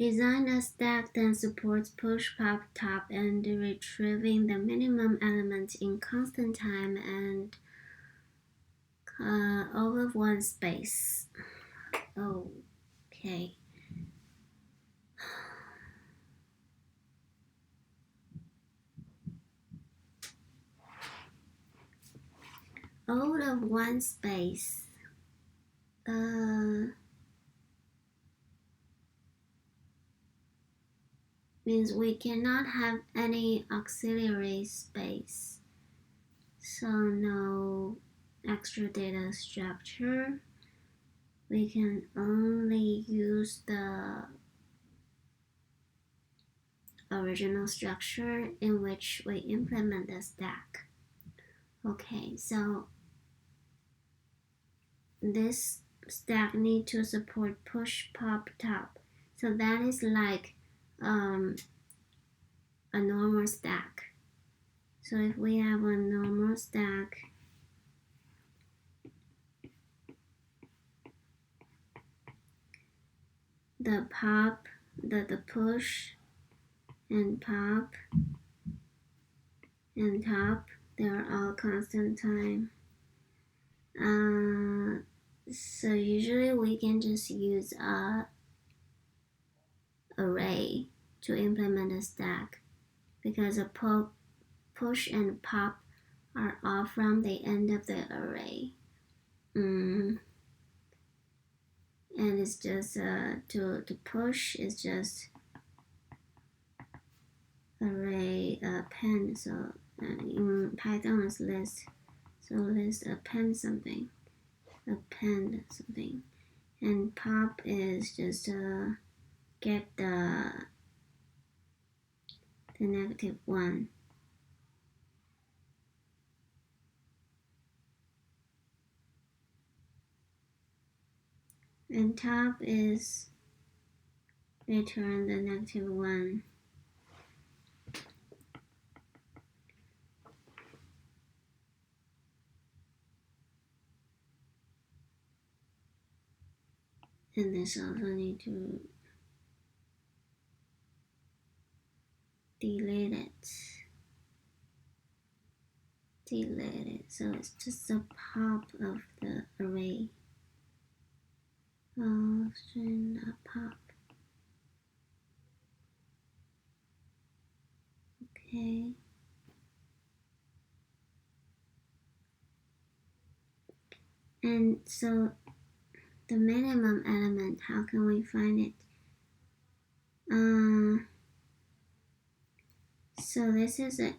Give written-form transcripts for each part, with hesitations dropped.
Design a stack that supports push, pop, top, and retrieving the minimum element in constant time and over one space. Okay. All of one space. Means we cannot have any auxiliary space. So no extra data structure. We can only use the original structure in which we implement the stack. Okay, so this stack need to support push, pop, top. So that is like a normal stack. So if we have a normal stack, the pop, the push and pop and top, they are all constant time. So usually we can just use a array to implement a stack because a push and pop are all from the end of the array. And it's just to push is just array append. So in Python is list. So list append something, and pop is just get the -1. And top is return the -1. And this also need to delete it. So it's just a pop of the array. String pop. Okay. And so the minimum element, how can we find it? So this is to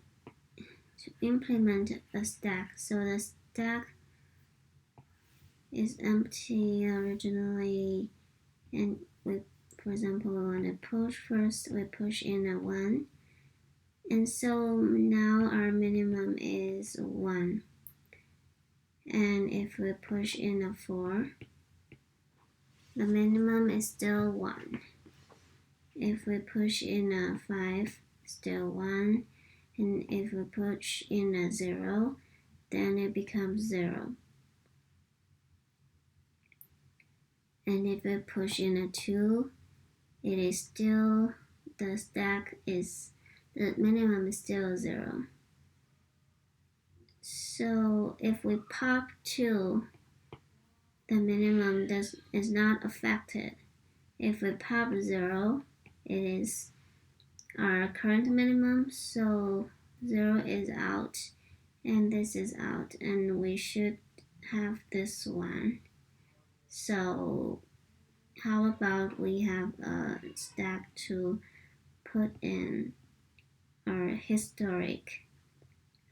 implement a stack. So the stack is empty originally, and we, for example, we want to push first. We push in a 1, and so now our minimum is 1. And if we push in a 4, the minimum is still 1. If we push in a 5, still 1. And if we push in a 0, then it becomes 0. And if we push in a 2, it is still, the minimum is still 0. So if we pop 2, the minimum is not affected. If we pop 0, it is our current minimum, so 0 is out and this is out, and we should have this one. So how about we have a stack to put in our historic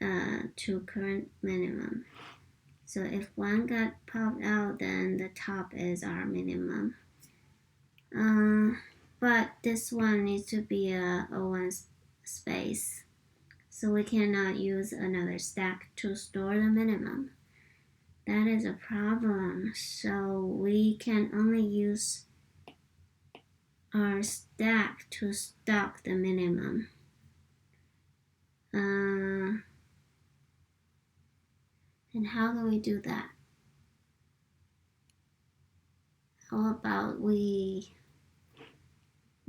to current minimum. So if 1 got popped out, then the top is our minimum. But this one needs to be a 1 space. So we cannot use another stack to store the minimum. That is a problem. So we can only use our stack to stock the minimum. And how can we do that? How about we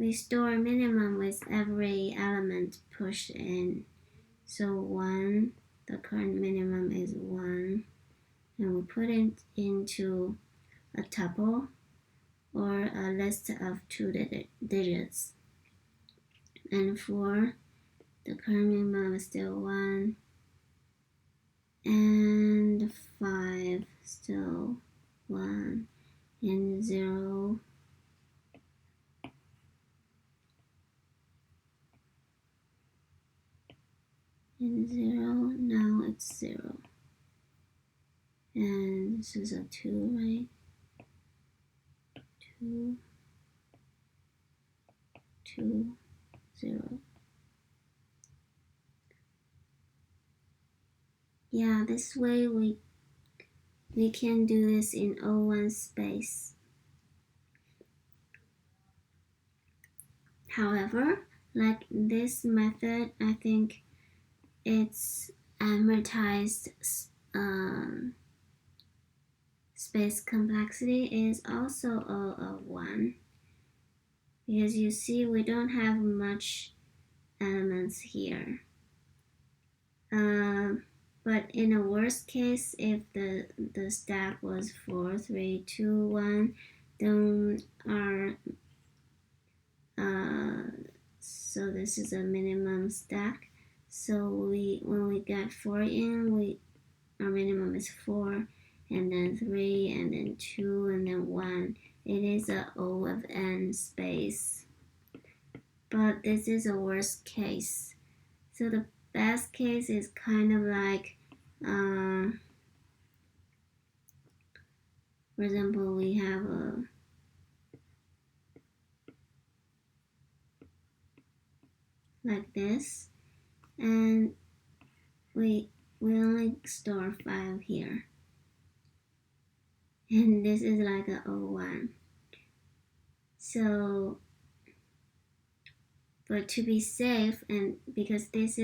we store minimum with every element pushed in. So 1, the current minimum is 1, and we put it into a tuple or a list of 2 digits. And 4, the current minimum is still 1, and 5 still 1, and 0. And 0, now it's 0. And this is a 2, right? 2, 2, 0. Yeah, this way we can do this in O1 space. However, like this method, I think its amortized space complexity is also O of 1, because you see we don't have much elements here. But in a worst case, if the stack was 4, 3, 2, 1, then our so this is a minimum stack. So when we get 4 in, our minimum is 4, and then 3, and then 2, and then 1. It is a O of n space. But this is a worst case. So the best case is kind of like, for example, we have like this, and we only store 5 here, and this is like a O1. So, but to be safe, and because this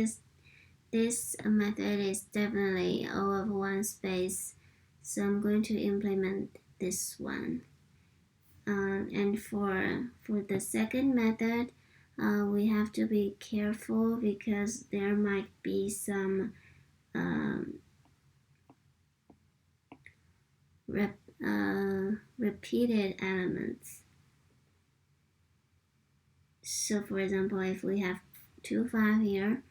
method is definitely O of 1 space, so I'm going to implement this one. And for the second method, we have to be careful because there might be some repeated elements. So for example, if we have 2, 5 here,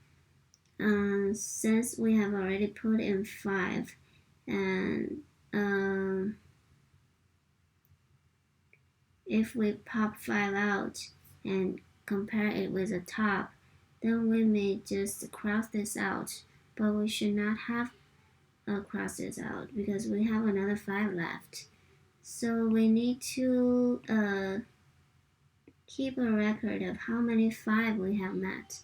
since we have already put in 5, and if we pop 5 out and compare it with the top, then we may just cross this out, but we should not have cross this out because we have another 5 left. So we need to keep a record of how many 5 we have met.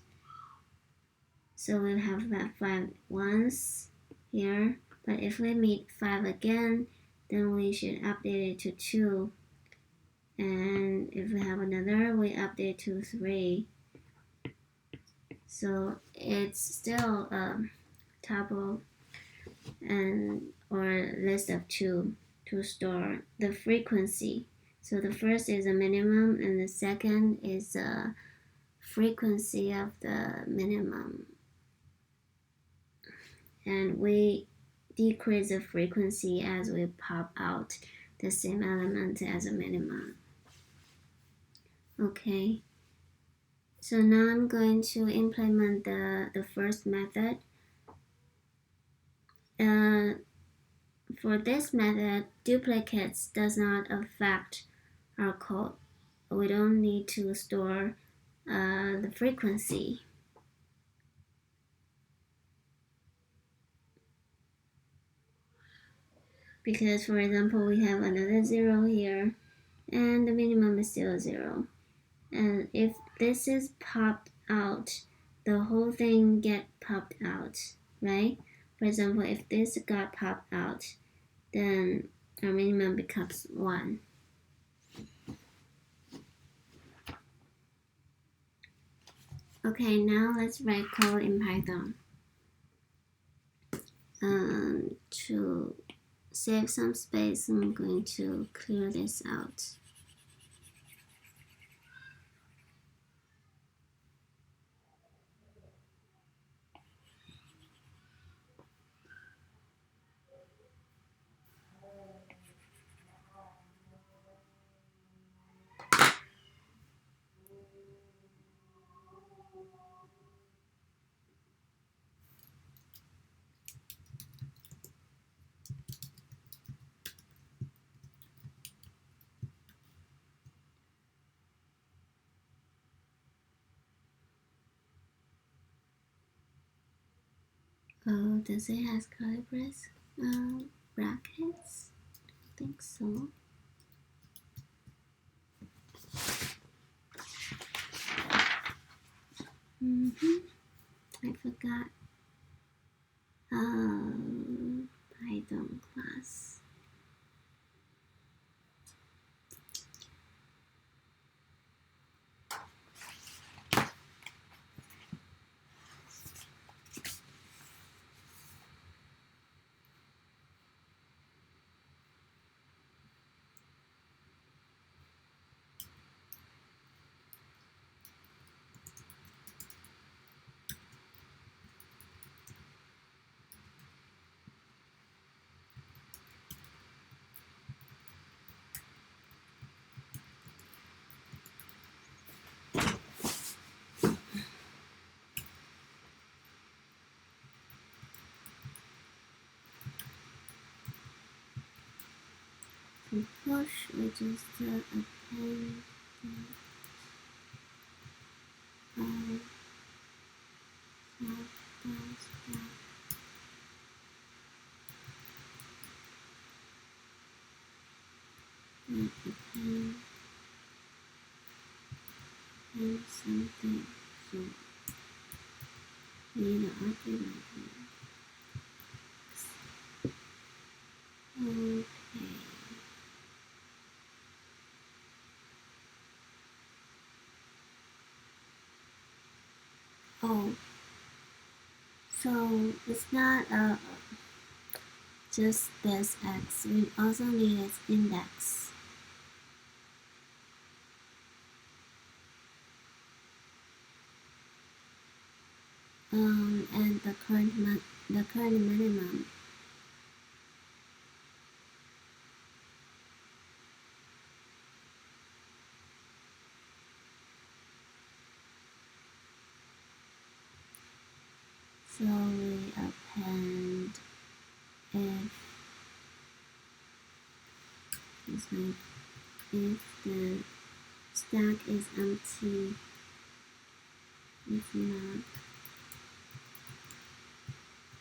So we have that 5 once here, but if we meet 5 again, then we should update it to 2. And if we have another, we update to 3. So it's still a tuple and or list of 2 to store the frequency. So the first is a minimum, and the second is a frequency of the minimum. And we decrease the frequency as we pop out the same element as a minimum. Okay, so now I'm going to implement the first method. For this method, duplicates does not affect our code. We don't need to store the frequency. Because, for example, we have another 0 here, and the minimum is still 0. And if this is popped out, the whole thing get popped out, right? For example, if this got popped out, then our minimum becomes 1. Okay, now let's write code in Python. To save some space, I'm going to clear this out. Oh, does it have curly brackets? I think so. I forgot. Python class. To push, we just append append something. So we need an argument here. Okay. Oh, so it's not just this x. We also need its index. And the current minimum. So we append if the stack is empty, if not,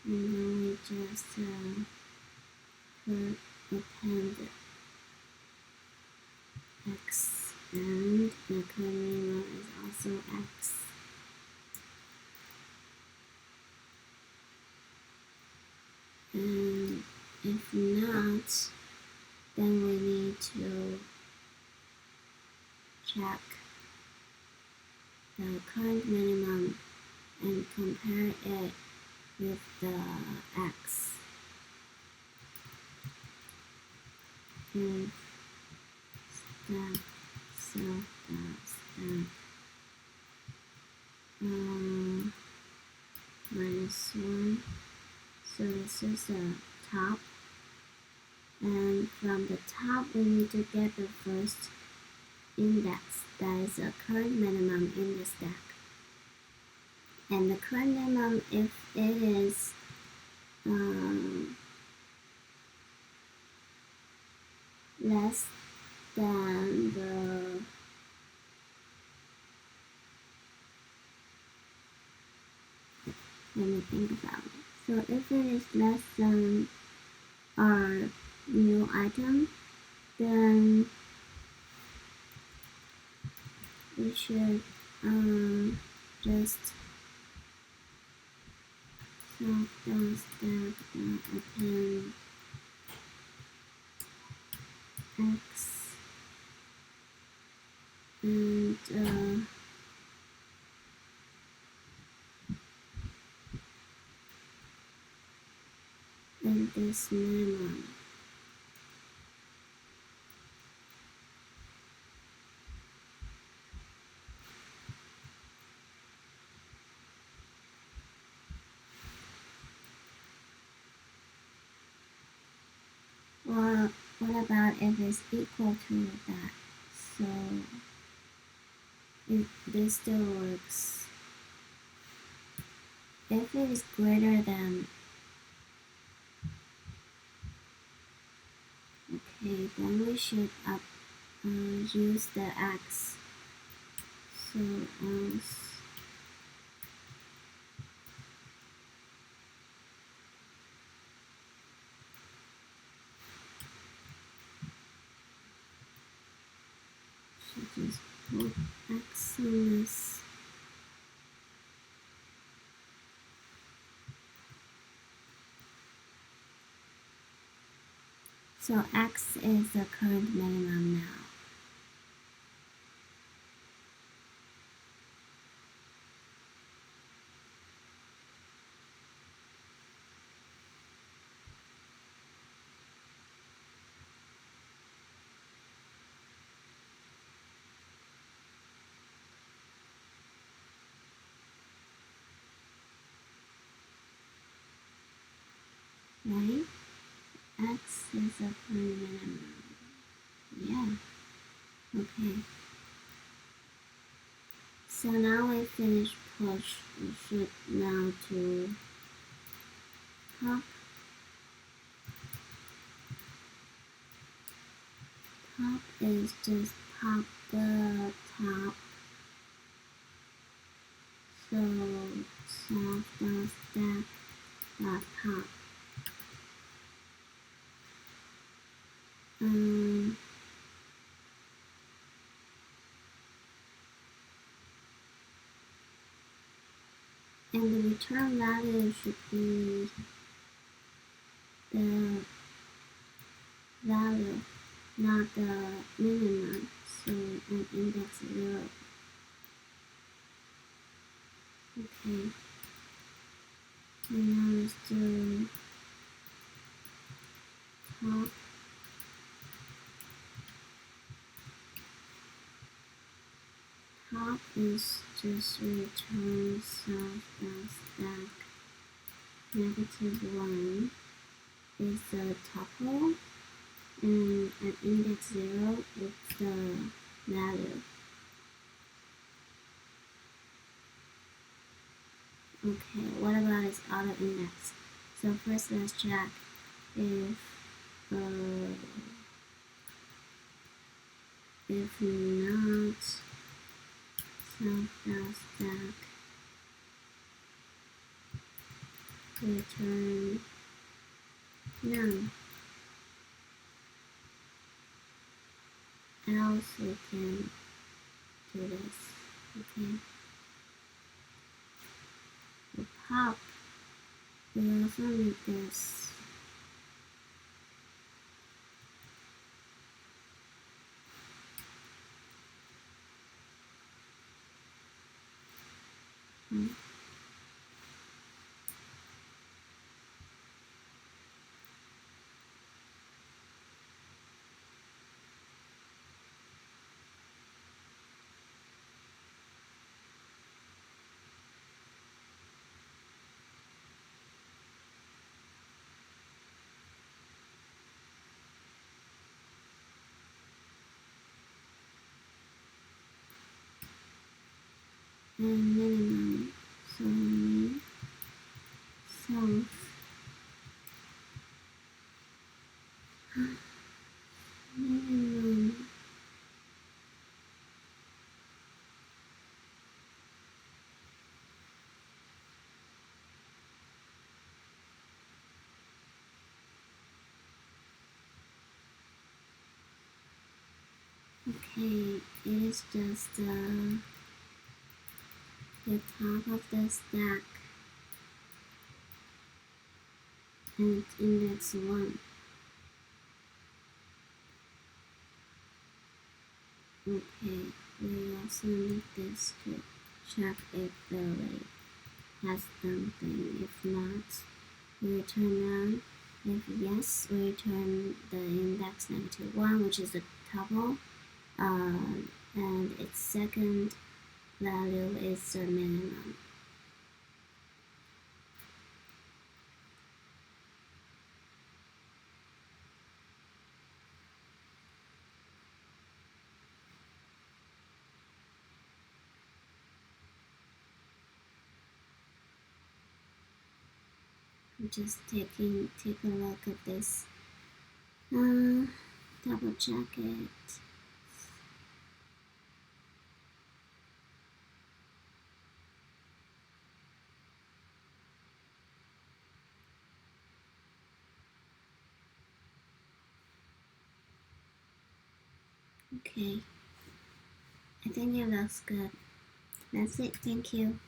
and then we just append x, and the current minimum is also x. And if not, then we need to check the current minimum and compare it with the x. If stack self stack -1, so this is the top, and from the top we need to get the first index, that is the current minimum in the stack. And the current minimum, if it is less than the let me think about it. So if it is less than our new item, then we should just self-stack append x, and this minimum. Well, what about if it's equal to that? So this still works. if it is greater than, okay, then we should use the x. So else should just put x on this. So x is the current minimum now. Right? X is the current minimum. Yeah. Okay. So now we finish push. We should now do pop. Pop is just pop the top. So self.stack pop. And the return value should be the value, not the minimum. So an index 0. Okay. And now let's do top. Top is just return self.stack -1 is the tuple, and at index 0 it's the value. Okay, what about its auto index? So first let's check if not self.stack return none, else we can do this. Okay. The pop, we also need this. And minimum, so self minimum. Okay, it is just the top of the stack and index 1. Okay, we also need this to check if the array has something. If not, we return none. If yes, we return the index -1, which is the tuple, and its second value is the minimum. just take a look at this. Double check it. Okay, I think it looks good. That's it. Thank you.